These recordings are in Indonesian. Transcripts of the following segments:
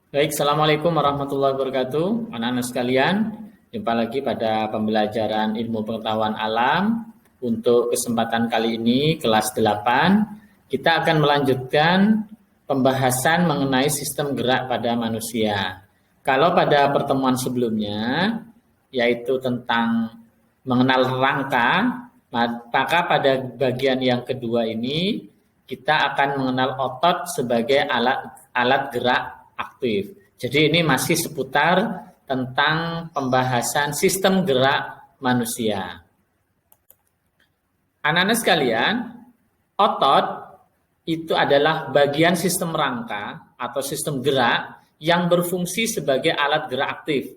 Baik, Assalamualaikum warahmatullahi wabarakatuh. Anak-anak sekalian, jumpa lagi pada pembelajaran ilmu pengetahuan alam. Untuk kesempatan kali ini, kelas 8, kita akan melanjutkan pembahasan mengenai sistem gerak pada manusia. Kalau pada pertemuan sebelumnya, yaitu tentang mengenal rangka, maka pada bagian yang kedua ini, kita akan mengenal otot sebagai alat gerak aktif. Jadi ini masih seputar tentang pembahasan sistem gerak manusia. Anak-anak sekalian, otot itu adalah bagian sistem rangka atau sistem gerak yang berfungsi sebagai alat gerak aktif.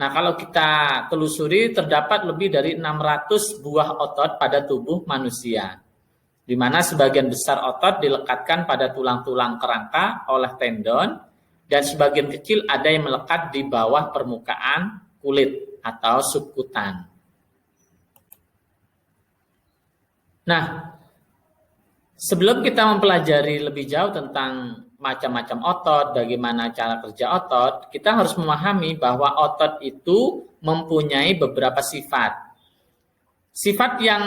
Nah, kalau kita telusuri terdapat lebih dari 600 buah otot pada tubuh manusia, di mana sebagian besar otot dilekatkan pada tulang-tulang kerangka oleh tendon, dan sebagian kecil ada yang melekat di bawah permukaan kulit atau subkutan. Nah, sebelum kita mempelajari lebih jauh tentang macam-macam otot, bagaimana cara kerja otot, kita harus memahami bahwa otot itu mempunyai beberapa sifat. Sifat yang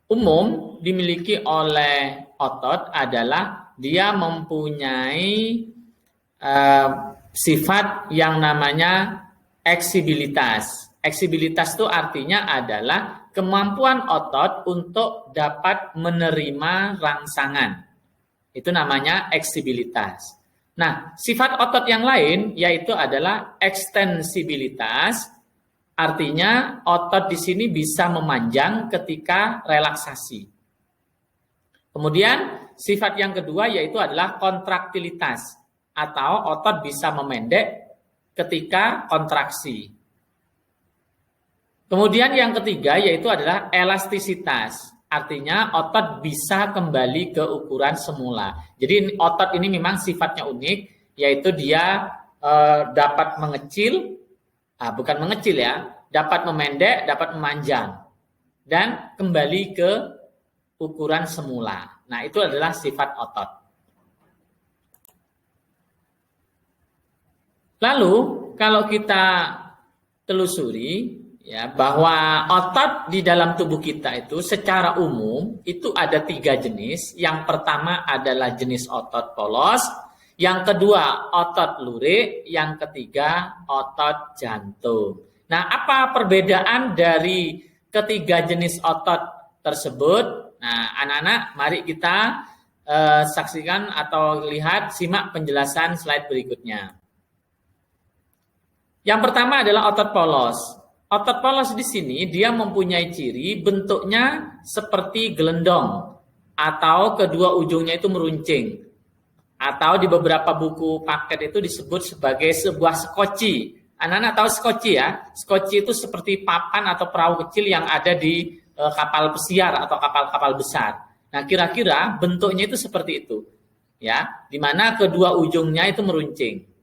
umum dimiliki oleh otot adalah dia mempunyai sifat yang namanya eksibilitas. Eksibilitas itu artinya adalah kemampuan otot untuk dapat menerima rangsangan. Itu namanya eksibilitas. Nah, sifat otot yang lain yaitu adalah ekstensibilitas. Artinya otot di sini bisa memanjang ketika relaksasi. Kemudian sifat yang kedua yaitu adalah kontraktilitas atau otot bisa memendek ketika kontraksi. Kemudian yang ketiga yaitu adalah elastisitas. Artinya otot bisa kembali ke ukuran semula. Jadi otot ini memang sifatnya unik, yaitu dia dapat mengecil, bukan mengecil ya, dapat memendek, dapat memanjang, dan kembali ke ukuran semula. Nah, itu adalah sifat otot. Lalu, kalau kita telusuri, ya, bahwa otot di dalam tubuh kita itu secara umum itu ada 3 jenis. Yang pertama adalah jenis otot polos, yang kedua otot lurik, yang ketiga otot jantung. Nah, apa perbedaan dari ketiga jenis otot tersebut? Nah, anak-anak, mari kita saksikan atau simak penjelasan slide berikutnya. Yang pertama adalah otot polos. Otot polos di sini dia mempunyai ciri bentuknya seperti gelendong atau kedua ujungnya itu meruncing. Atau di beberapa buku paket itu disebut sebagai sebuah skoci. Anak-anak tahu skoci ya? Skoci itu seperti papan atau perahu kecil yang ada di kapal pesiar atau kapal-kapal besar. Nah, kira-kira bentuknya itu seperti itu. Ya, di mana kedua ujungnya itu meruncing.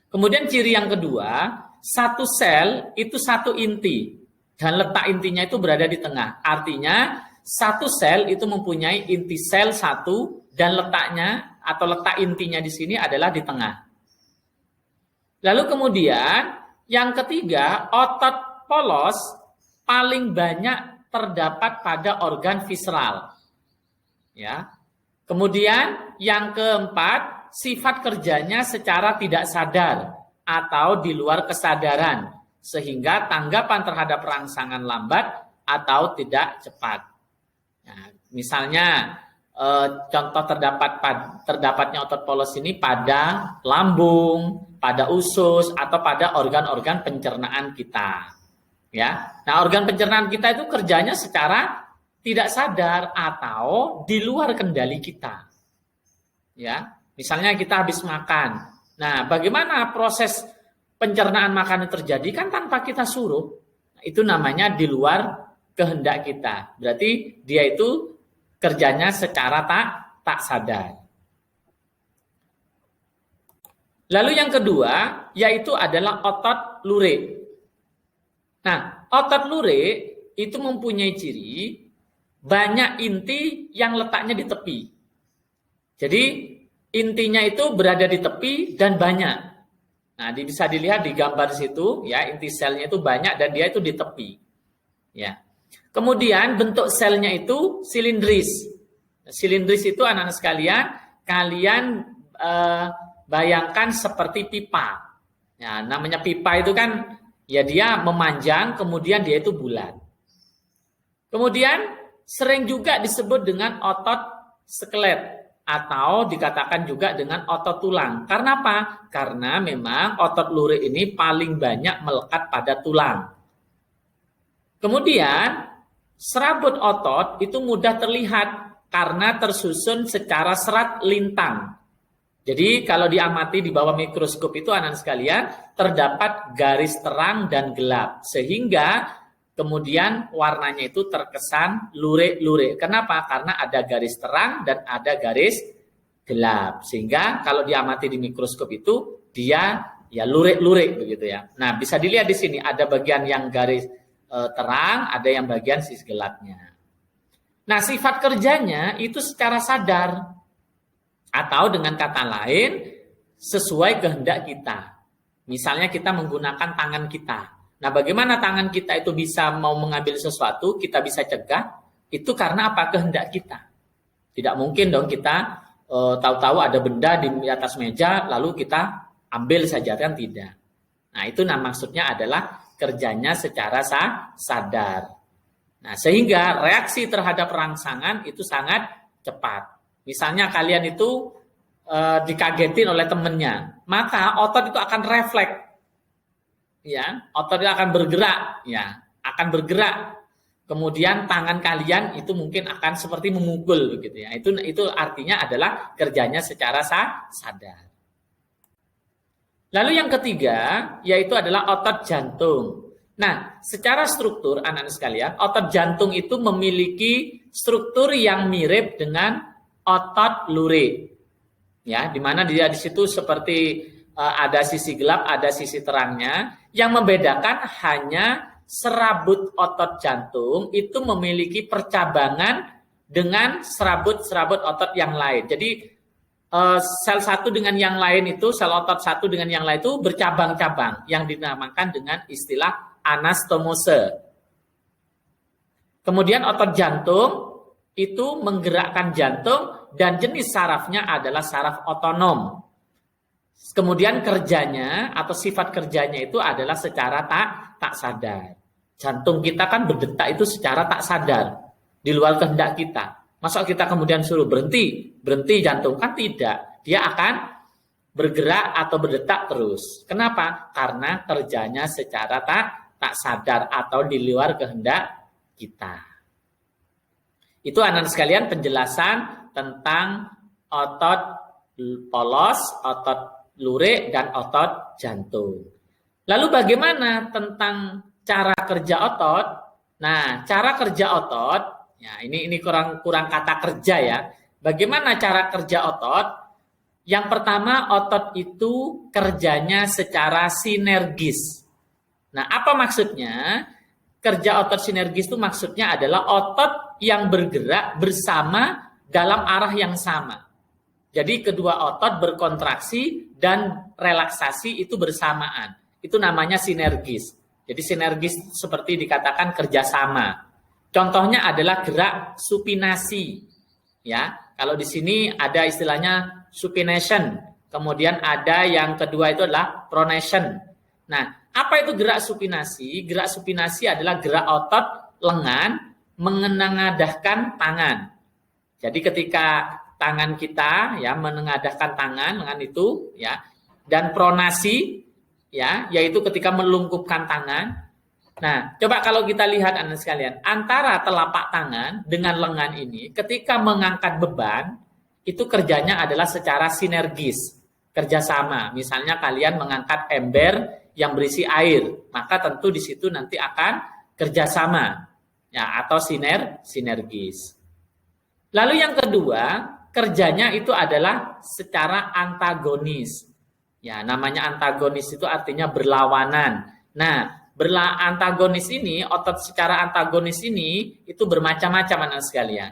Kemudian ciri yang kedua, satu sel itu satu inti dan letak intinya itu berada di tengah. Artinya satu sel itu mempunyai inti sel satu dan letaknya atau letak intinya di sini adalah di tengah. Lalu kemudian yang ketiga, otot polos paling banyak terdapat pada organ visceral. Ya. Kemudian yang keempat, sifat kerjanya secara tidak sadar atau di luar kesadaran, sehingga tanggapan terhadap rangsangan lambat atau tidak cepat. Nah, misalnya contoh terdapatnya otot polos ini pada lambung, pada usus, atau pada organ-organ pencernaan kita. Ya, nah organ pencernaan kita itu kerjanya secara tidak sadar atau di luar kendali kita. Ya. Misalnya kita habis makan. Nah, bagaimana proses pencernaan makanan terjadi? Kan tanpa kita suruh. Nah, itu namanya di luar kehendak kita. Berarti dia itu kerjanya secara tak sadar. Lalu yang kedua, yaitu adalah otot lurik. Nah, otot lurik itu mempunyai ciri banyak inti yang letaknya di tepi. Jadi intinya itu berada di tepi dan banyak. Nah, bisa dilihat di gambar situ ya, inti selnya itu banyak dan dia itu di tepi. Ya. Kemudian bentuk selnya itu silindris. Silindris itu anak-anak sekalian, kalian bayangkan seperti pipa. Ya, namanya pipa itu kan ya dia memanjang, kemudian dia itu bulat. Kemudian sering juga disebut dengan otot skelet atau dikatakan juga dengan otot tulang. Karena apa? Karena memang otot lurik ini paling banyak melekat pada tulang. Kemudian serabut otot itu mudah terlihat karena tersusun secara serat lintang. Jadi kalau diamati di bawah mikroskop itu anak sekalian terdapat garis terang dan gelap sehingga kemudian warnanya itu terkesan lurik-lurik. Kenapa? Karena ada garis terang dan ada garis gelap. Sehingga kalau diamati di mikroskop itu dia ya lurik-lurik begitu ya. Nah, bisa dilihat di sini ada bagian yang garis terang, ada yang bagian sisi gelapnya. Nah, sifat kerjanya itu secara sadar. Atau dengan kata lain, sesuai kehendak kita. Misalnya kita menggunakan tangan kita. Nah, bagaimana tangan kita itu bisa mau mengambil sesuatu, kita bisa cegah, itu karena apa? Kehendak kita. Tidak mungkin dong kita tahu-tahu ada benda di atas meja, lalu kita ambil saja, kan tidak. Nah, itu maksudnya adalah kerjanya secara sadar. Nah, sehingga reaksi terhadap rangsangan itu sangat cepat. Misalnya kalian itu dikagetin oleh temennya, maka otot itu akan refleks, ya, otot itu akan bergerak, ya, akan bergerak. Kemudian tangan kalian itu mungkin akan seperti memukul, begitu ya. Itu artinya adalah kerjanya secara sadar. Lalu yang ketiga yaitu adalah otot jantung. Nah, secara struktur anak-anak sekalian, otot jantung itu memiliki struktur yang mirip dengan otot lurik, ya, di mana dia di situ seperti ada sisi gelap, ada sisi terangnya. Yang membedakan hanya serabut otot jantung itu memiliki percabangan dengan serabut-serabut otot yang lain. Jadi sel satu dengan yang lain itu, sel otot satu dengan yang lain itu bercabang-cabang, yang dinamakan dengan istilah anastomose. Kemudian otot jantung itu menggerakkan jantung dan jenis sarafnya adalah saraf otonom. Kemudian kerjanya atau sifat kerjanya itu adalah secara tak sadar. Jantung kita kan berdetak itu secara tak sadar, di luar kehendak kita. Masa kita kemudian suruh berhenti jantung, kan tidak. Dia akan bergerak atau berdetak terus. Kenapa? Karena kerjanya secara tak sadar atau di luar kehendak kita. Itu anak sekalian penjelasan tentang otot polos, otot lurik, dan otot jantung. Lalu bagaimana tentang cara kerja otot? Nah, cara kerja otot, ya ini kurang kata kerja ya. Bagaimana cara kerja otot? Yang pertama, otot itu kerjanya secara sinergis. Nah, apa maksudnya? Kerja otot sinergis itu maksudnya adalah otot yang bergerak bersama dalam arah yang sama. Jadi kedua otot berkontraksi dan relaksasi itu bersamaan. Itu namanya sinergis. Jadi sinergis seperti dikatakan kerjasama. Contohnya adalah gerak supinasi. Ya, kalau di sini ada istilahnya supination. Kemudian ada yang kedua itu adalah pronation. Nah, apa itu gerak supinasi? Gerak supinasi adalah gerak otot lengan menengadahkan tangan. Jadi ketika tangan kita ya menengadahkan tangan lengan itu ya, dan pronasi ya, yaitu ketika melungkupkan tangan. Nah, coba kalau kita lihat anak sekalian, antara telapak tangan dengan lengan ini ketika mengangkat beban itu kerjanya adalah secara sinergis, kerjasama. Misalnya kalian mengangkat ember yang berisi air, maka tentu di situ nanti akan kerjasama, ya, atau sinergis. Lalu yang kedua, kerjanya itu adalah secara antagonis. Ya, namanya antagonis itu artinya berlawanan. Nah, antagonis ini, otot secara antagonis ini itu bermacam-macam anak sekalian.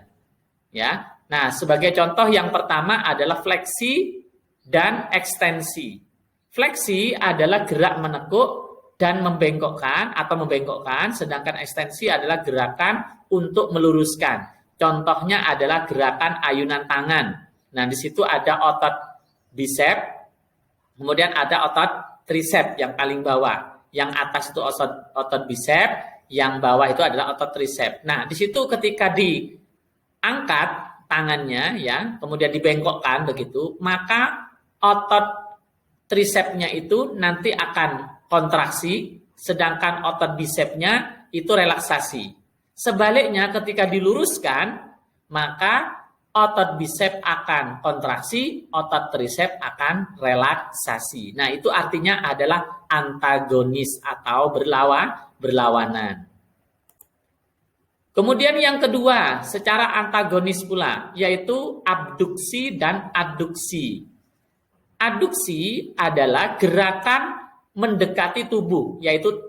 Ya, Nah, sebagai contoh yang pertama adalah fleksi dan ekstensi. Fleksi adalah gerak menekuk dan membengkokkan atau membengkokkan, sedangkan ekstensi adalah gerakan untuk meluruskan. Contohnya adalah gerakan ayunan tangan. Nah, di situ ada otot bicep, kemudian ada otot tricep yang paling bawah. Yang atas itu otot bicep, yang bawah itu adalah otot tricep. Nah, di situ ketika diangkat tangannya ya, kemudian dibengkokkan begitu, maka otot tricepnya itu nanti akan kontraksi, sedangkan otot bicepnya itu relaksasi. Sebaliknya ketika diluruskan, maka otot bicep akan kontraksi, otot tricep akan relaksasi. Nah, itu artinya adalah antagonis atau berlawanan. Kemudian yang kedua, secara antagonis pula, yaitu abduksi dan adduksi. Adduksi adalah gerakan mendekati tubuh, yaitu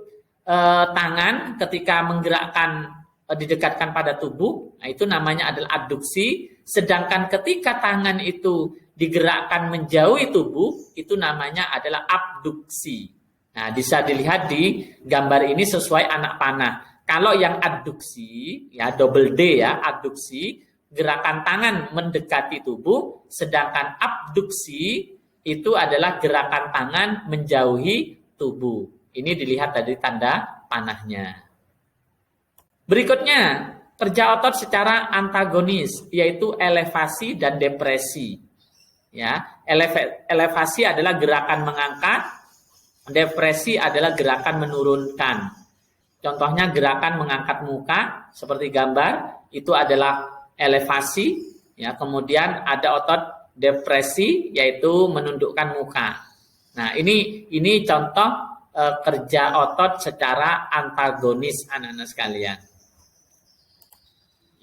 tangan ketika menggerakkan didekatkan pada tubuh, nah itu namanya adalah adduksi. Sedangkan ketika tangan itu digerakkan menjauhi tubuh, itu namanya adalah abduksi. Nah, bisa dilihat di gambar ini sesuai anak panah. Kalau yang adduksi, ya double D ya, adduksi, gerakan tangan mendekati tubuh, sedangkan abduksi itu adalah gerakan tangan menjauhi tubuh. Ini dilihat dari tanda panahnya. Berikutnya, kerja otot secara antagonis, yaitu elevasi dan depresi. Ya, elevasi adalah gerakan mengangkat, depresi adalah gerakan menurunkan. Contohnya gerakan mengangkat muka seperti gambar itu adalah elevasi, ya. Kemudian ada otot depresi yaitu menundukkan muka. Nah, ini contoh kerja otot secara antagonis anak-anak sekalian.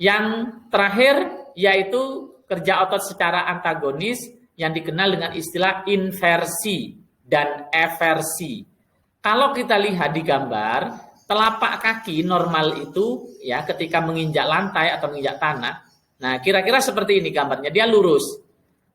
Yang terakhir yaitu kerja otot secara antagonis yang dikenal dengan istilah inversi dan eversi. Kalau kita lihat di gambar, telapak kaki normal itu ya ketika menginjak lantai atau menginjak tanah. Nah, kira-kira seperti ini gambarnya, dia lurus.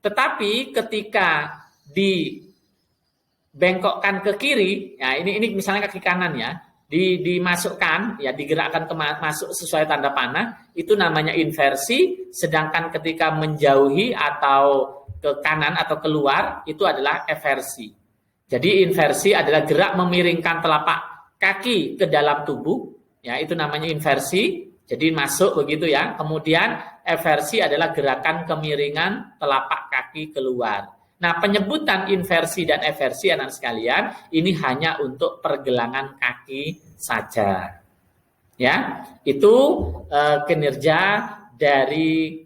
Tetapi ketika dibengkokkan ke kiri, ya ini misalnya kaki kanan ya, dimasukkan ya digerakkan masuk sesuai tanda panah, itu namanya inversi. Sedangkan ketika menjauhi atau ke kanan atau keluar itu adalah eversi. Jadi inversi adalah gerak memiringkan telapak kaki ke dalam tubuh, ya itu namanya inversi, jadi masuk begitu ya. Kemudian eversi adalah gerakan kemiringan telapak kaki keluar. Nah, penyebutan inversi dan eversi anak sekalian ini hanya untuk pergelangan kaki saja. Ya, itu kinerja dari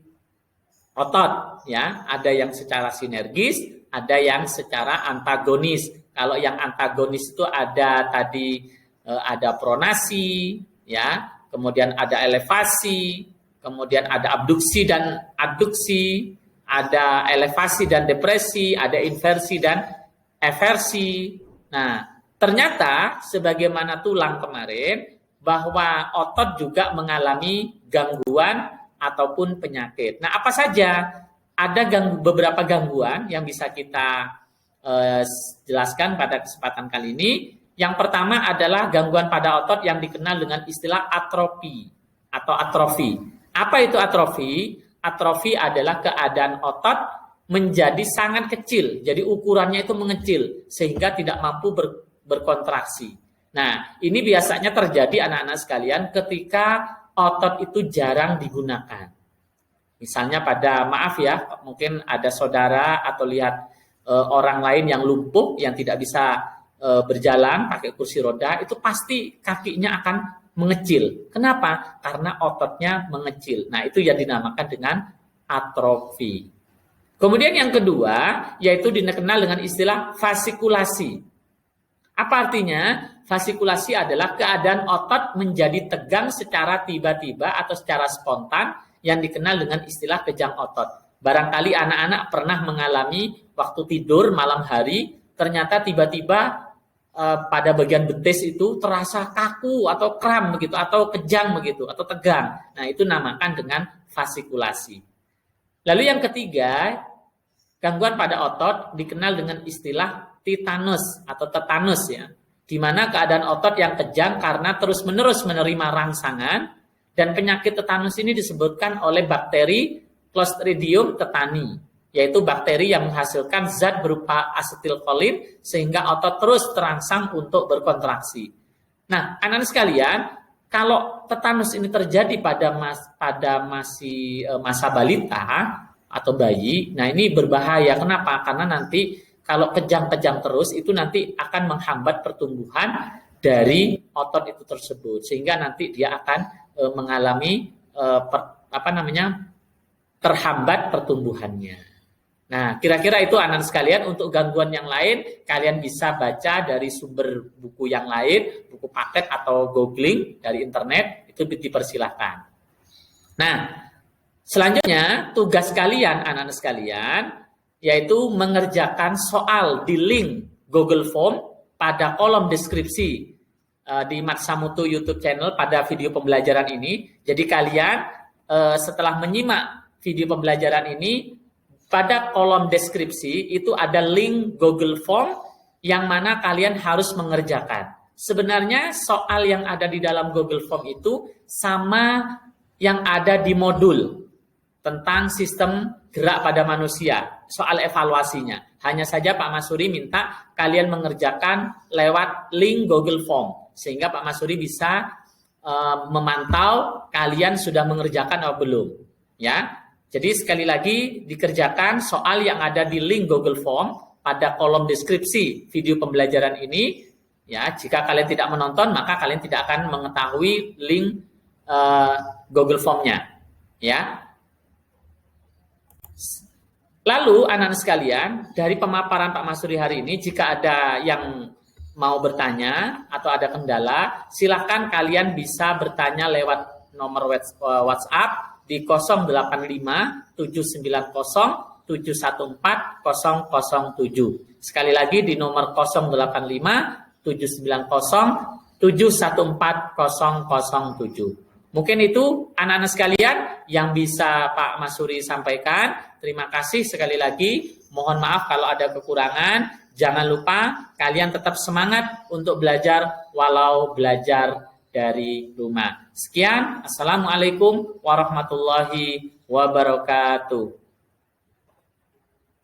otot ya, ada yang secara sinergis, ada yang secara antagonis. Kalau yang antagonis itu ada tadi ada pronasi, ya, kemudian ada elevasi, kemudian ada abduksi dan adduksi, ada elevasi dan depresi, ada inversi dan eversi. Nah, ternyata sebagaimana tulang kemarin, bahwa otot juga mengalami gangguan ataupun penyakit. Nah, apa saja? Ada beberapa gangguan yang bisa kita jelaskan pada kesempatan kali ini. Yang pertama adalah gangguan pada otot yang dikenal dengan istilah atrofi atau atrofi. Apa itu atrofi? Atrofi adalah keadaan otot menjadi sangat kecil. Jadi ukurannya itu mengecil sehingga tidak mampu berkontraksi. Nah, ini biasanya terjadi anak-anak sekalian ketika otot itu jarang digunakan. Misalnya mungkin ada saudara atau lihat orang lain yang lumpuh, yang tidak bisa berjalan pakai kursi roda, itu pasti kakinya akan mengecil. Kenapa? Karena ototnya mengecil. Nah, itu yang dinamakan dengan atrofi. Kemudian yang kedua, yaitu dikenal dengan istilah fasikulasi. Apa artinya? Fasikulasi adalah keadaan otot menjadi tegang secara tiba-tiba atau secara spontan yang dikenal dengan istilah kejang otot. Barangkali anak-anak pernah mengalami waktu tidur malam hari, ternyata tiba-tiba pada bagian betis itu terasa kaku atau kram begitu, atau kejang begitu, atau tegang. Nah, itu namakan dengan fasikulasi. Lalu yang ketiga, gangguan pada otot dikenal dengan istilah titanus atau tetanus ya, di mana keadaan otot yang kejang karena terus-menerus menerima rangsangan, dan penyakit tetanus ini disebutkan oleh bakteri Clostridium tetani, yaitu bakteri yang menghasilkan zat berupa asetilkolin sehingga otot terus terangsang untuk berkontraksi. Nah, anak-anak sekalian, kalau tetanus ini terjadi pada masih masa balita atau bayi, nah ini berbahaya. Kenapa? Karena nanti kalau kejang-kejang terus itu nanti akan menghambat pertumbuhan dari otot itu tersebut, sehingga nanti dia akan mengalami terhambat pertumbuhannya. Nah, kira-kira itu anak sekalian. Untuk gangguan yang lain, kalian bisa baca dari sumber buku yang lain, buku paket atau googling dari internet, itu dipersilahkan. Nah, selanjutnya tugas kalian, anak-anak sekalian, yaitu mengerjakan soal di link Google Form pada kolom deskripsi di Matsamutu YouTube channel pada video pembelajaran ini. Jadi kalian setelah menyimak video pembelajaran ini, pada kolom deskripsi itu ada link Google Form yang mana kalian harus mengerjakan. Sebenarnya soal yang ada di dalam Google Form itu sama yang ada di modul tentang sistem gerak pada manusia, soal evaluasinya. Hanya saja Pak Masuri minta kalian mengerjakan lewat link Google Form, sehingga Pak Masuri bisa memantau kalian sudah mengerjakan atau belum. Ya, jadi sekali lagi dikerjakan soal yang ada di link Google Form pada kolom deskripsi video pembelajaran ini. Ya, jika kalian tidak menonton, maka kalian tidak akan mengetahui link Google Form-nya. Ya. Lalu anak-anak sekalian, dari pemaparan Pak Masuri hari ini, jika ada yang mau bertanya atau ada kendala, silakan kalian bisa bertanya lewat nomor WhatsApp di 085 790 714 007. Sekali lagi di nomor 085 790 714 007. Mungkin itu anak-anak sekalian yang bisa Pak Masuri sampaikan. Terima kasih sekali lagi. Mohon maaf kalau ada kekurangan. Jangan lupa kalian tetap semangat untuk belajar walau belajar dari rumah. Sekian. Assalamualaikum warahmatullahi wabarakatuh.